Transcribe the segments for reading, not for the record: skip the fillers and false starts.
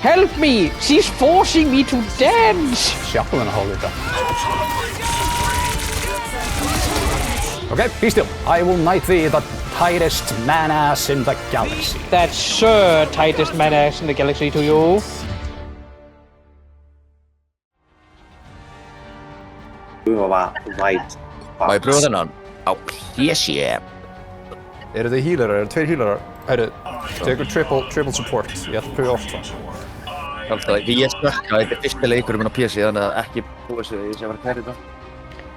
Help me! She's forcing me to dance! Shuffle and hold it up. Okay, be still. I will knight thee the tightest man-ass in the galaxy. That's Sir tightest man-ass in the galaxy to you. Má ég pröfa þennan? Á PC. Eru þið healerar? Eru tveir healerar? Herru, tegur triple support. Ég ætla að pröfa oft það. Alltaf, ég snökka, þetta fyrsta leikur minn á PC, þannig að ekki búið sig ég sé að fara að carry þetta.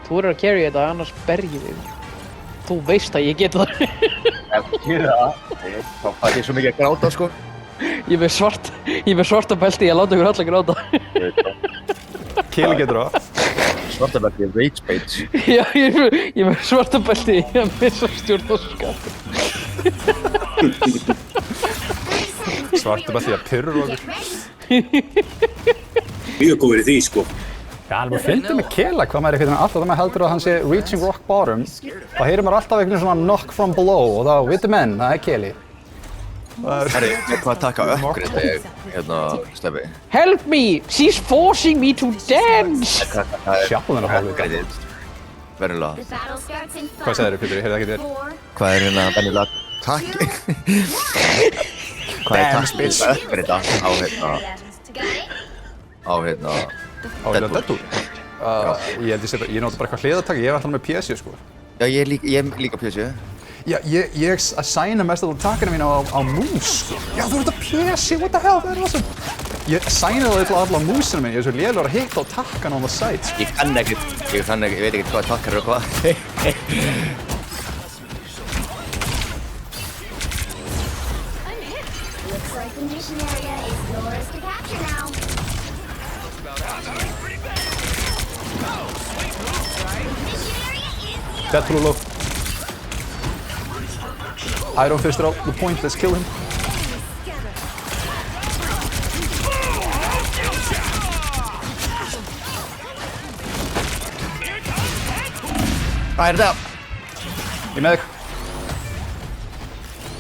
Þú verður að carry þetta, annars bergi þig. Þú veist að ég get það. Ef þú gerir það, þá fær ég svo mikið að gráta, sko. Ég er með svarta belti, ég láta ykkur alla gráta. Kili getur það. Svarta belti, rage bait. Já, ég er með svarta belti, ég er með svo stjórn og skap. Svarta belti að pyrra okkur. Mjög góður í því, sko. Já, en maður fylgdi með Kela hvað maður alltaf þegar maður heldur að hann sé reaching rock bottom þá heyrir maður alltaf einhvern svona knock from below og þá viti menn, það er Keli. Herri, hvað taka ökkur þetta ég, Steffi? Help me! She's forcing me to dance! Shuffle and hold it up. Verulega. Hvað segir þér, Pétur? Ég heyrði ekki þér. Hvað er venjulega takk? Hvað er takkið ökkur þetta á Deadpool? Ég nota bara eitthvað hliðartak, ég hef alltaf með PC sko. Já, ég er líka PC. Já, ég assigna mest að takkina mína á mús sko. Já, þú ert að PC, what the hell, það er awesome. Ég assigna það til alla músina minni, ég er svo lélegur að hitta á takkana on the side. Ég veit ekkert hvað takkar eru og hvað. Deadpool low. Iron Fist are out the point, let's kill him. Hvað er þetta? Ég með þig.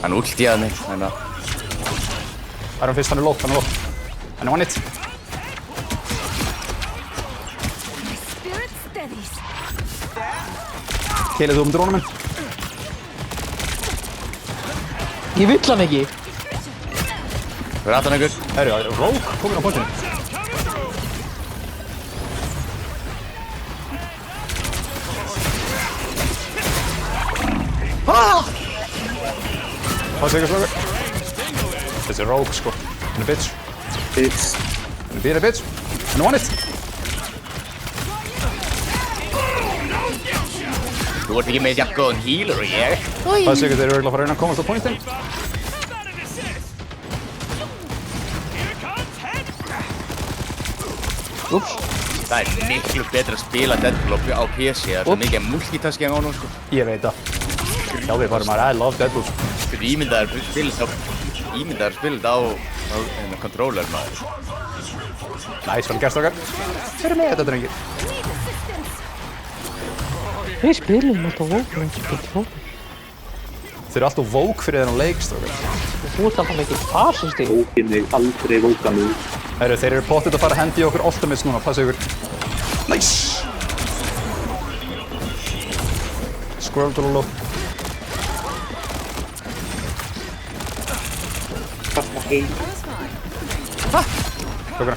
Hann ultiðaði mig, þannig að... Iron Fist, hann er low. Hann er one hit. Kelið þú drónum minn. Ég vill hann ekki. Hver aftan einhver? Herru, Rogue kominn á pointinu. Passa ykkur slögur. Þessi er Rogue sko. Hann er bitch. Hann er bitch. Hann er one hit. Þú ert ekki með jafn góðan healer og ég. Passa ykkur, þeir eru örugglega að fara að reyna að komast á pointin. Úps. Það er miklu betra að spila Deadpool á PC, það er svo mikið multitasking á honum sko. Ég veit það. Hjálpið bara maður, I love Deadpool sko. Þú ímyndaðir spila þetta á controller maður. Næs, vel gert okkar. Þeir eru með þetta drengir. Við spilum alltaf Vogue. Þeir eru alltaf Vogue fyrir þennan leikstrókar. Þú ert alltaf mikið fasist í. Vókinni aldrei vóka nú. Herru, þeir eru pottet að fara að hendi okkur ultimates núna, passa ykkur. Nice! Squirrel to the low. Tók hana.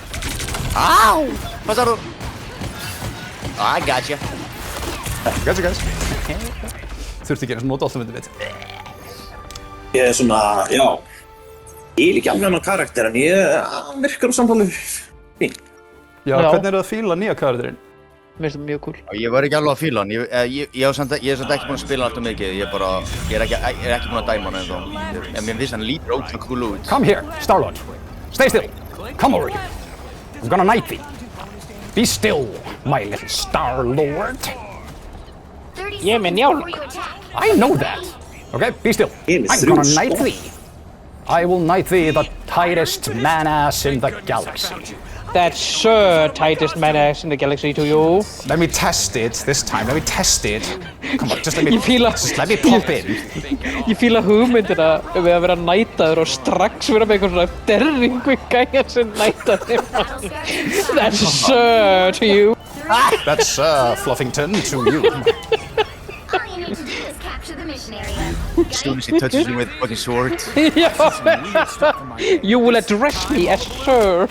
Á! Passar þú? I got you. Gotcha guys. Þurfti ekki einu svona nota ultimate mitt. Ég er svona, já. Ég er ekki alveg annan karakter en hann virkar á samtalið fín. Já, hvernig eru það að fíla nýja karakterinn? Mér finnst það mjög cool. Ég var ekki alveg að fíla hann, ég er samt ekki búinn að spila hann alltaf mikið, ég er ekki búinn að dæma hann ennþá. En mér finnst hann lítur ótrúlega cool út. Come here, Star-Lord. Stay still. Come over here. I'm gonna knight thee. Be still, my little Star-Lord. Ég er með njálg. I know that. Okay, be still. I'm gonna knight thee. I will knight thee the tightest man-ass in the galaxy. That's tightest man-ass in the galaxy to you. Let me test it this time. Let me test it. Come on, just let me. Ég fíla- Just let me pop in. Ég fíla hugmyndina við að vera nætaður og strax vera með eitthvað svona derring við gæjar sem næta þig. That's to you. That's Fluffington to you. All you need to do is capture the mission area. As soon as he touches me with a fucking sword. Já. You will address me as sir.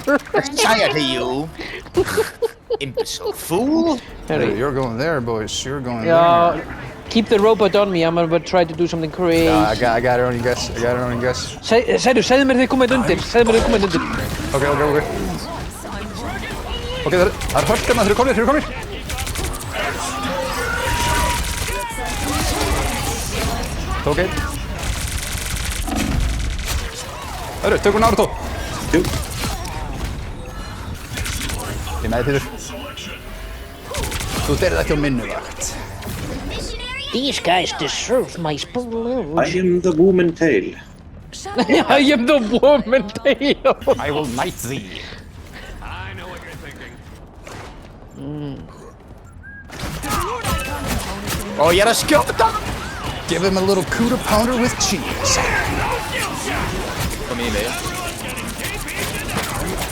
Tired of you. Imbecile fool. Hey, you're going there, boys. You're going Já. there. Keep the robot on me, I'm gonna try to do something crazy. I got it on you guys. I got it on you guys. Segðu mér þið komið undir. Segðu mér þið komið undir. Okay. Okay, það er hölkana. Þeir eru komnir. Okay. Hörru, tökum Naruto. Jú. Ég með þér. Þú derið ekki á minnu vakt. These guys deserve my balloons. I am the woman tail. I am the woman tail. I will knight thee. Ó, ég að skjóta. Give him a little Cuda pounder with cheese. Kom í mig.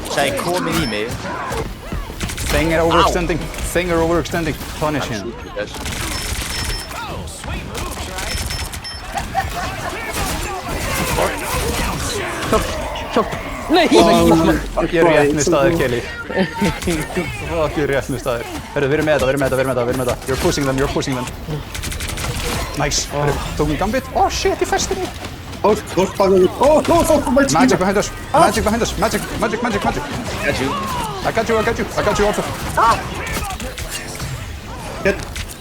Sagði komið í mig. Thing are overextending. Thing are overextending. Punish him. Yes. Nei. Ég er rétt með staðir, Kelly. Fuck, ég er rétt með staðir. Herru, við erum með þetta. You're pushing them. Nice. Herru, tókum við gambit. Oh shit, ég festi mig. Fólk bakaðu. Fólk my team. Magic behind us. Magic. Got you. I got you also.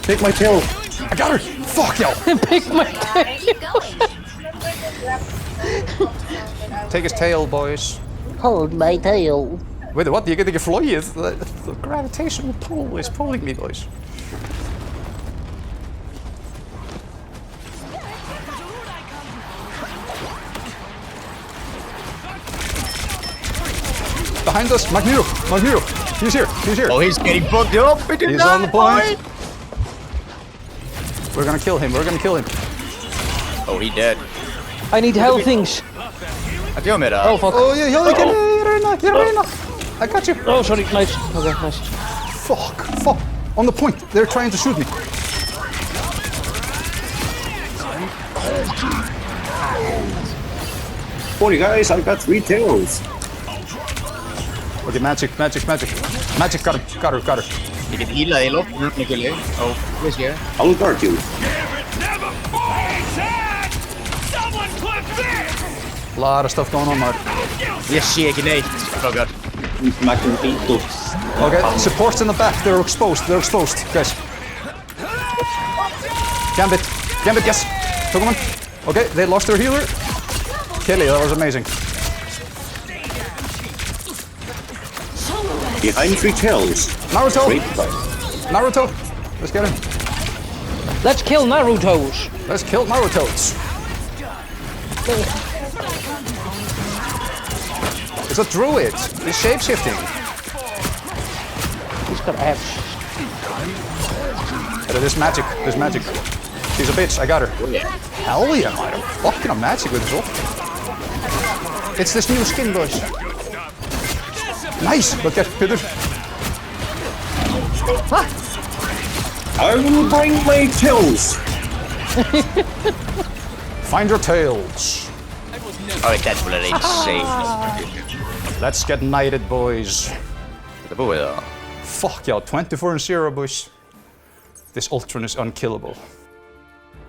Take my tail. I got her. Fuck y'all. Pick my Where are you going? Take his tail, boys. Hold my tail. Wait, what? Ég get ekki flogið. The gravitational pull is pulling me, boys. Behind us, Magneto. He's here. Oh, he's getting bugged up. He's on the point. We're gonna kill him. Oh, he dead. I need health things. Að djóða mér það. Oh fuck. Oh, ég er reyna. I got you. Oh sorry, nice. Okay, nice. Fuck. On the point. They're trying to shoot me. Boy, guys, I got 3 tails. Okay, magic. Magic, got her. Ég get hílað í loftinu, Nikili. Ó, veist ég. I'll guard you. Lot of stuff going on, Mark. Ég sé ekki neitt, strákar. Magneto. Okay, supports in the back. They're exposed, guys. Gambit, yes. Took him on. Okay, they lost their healer. Kelly, that was amazing. Behind 3 tails. Naruto, Great fight. Naruto. Let's get him. Let's kill Naruto's. Let's kill Naruto's. It's a druid. He's shape-shifting. He's got abs. There's magic. She's a bitch. I got her. Hell yeah, man. I'm fucking a magic with this ult. It's this new skin, boys. Nice. Look at Peter. I will bring my tails. Find your tails. Alright, that's what it ain't safe. Let's get knighted, boys. Þetta er búið það. Fuck y'all. 24-0, boys. This Ultron is unkillable.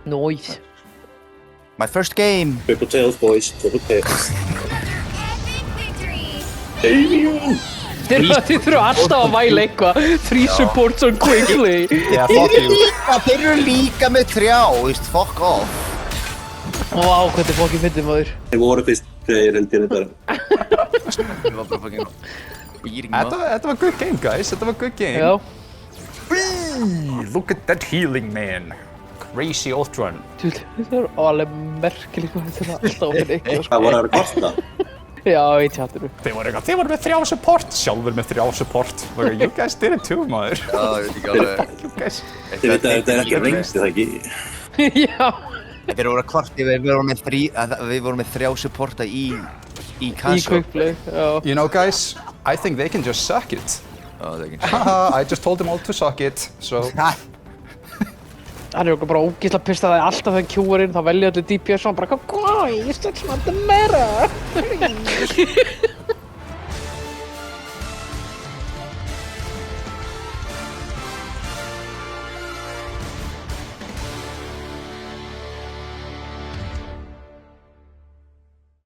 Nice. My first game. Triple tails, boys. Triple tails. Victory! Þið þurfa alltaf að væla eitthvað. 3 supports on quickly. Yeah, fuck you. Þeir eru líka með 3, veist, fuck off. Vá, hvað þið fokkin fyndið maður. Þeir voru fyrst þeir heldur þetta. Það var bara fucking býring maður. Þetta var good game, guys. Þetta var good game. Já. Whee! Look at that healing, man. Crazy Ultron. Þetta er alveg merkilegt hvað þið þurfa alltaf að finna eitthvað. Það voru að kvarta. Já, í tjatinu. Þeir voru með 3 support, sjálfur með 3 support. You guys did it too, maður. Já, ég veit ekki alveg. You guys. Þið veit að þetta er ekki reyngst, er það ekki? Já. Þeir voru að kvarti, við vorum með 3 supporta í Í casual. quickplay, já. You know, guys, I think they can just suck it. Já, það er ekki. Haha, I just told them all to suck it, so... Hann er okkur bara ógeðslega pissað að alltaf þegar Q er inn þá velja allir DPS og hann bara hvað, ég stökk sem alltaf meira.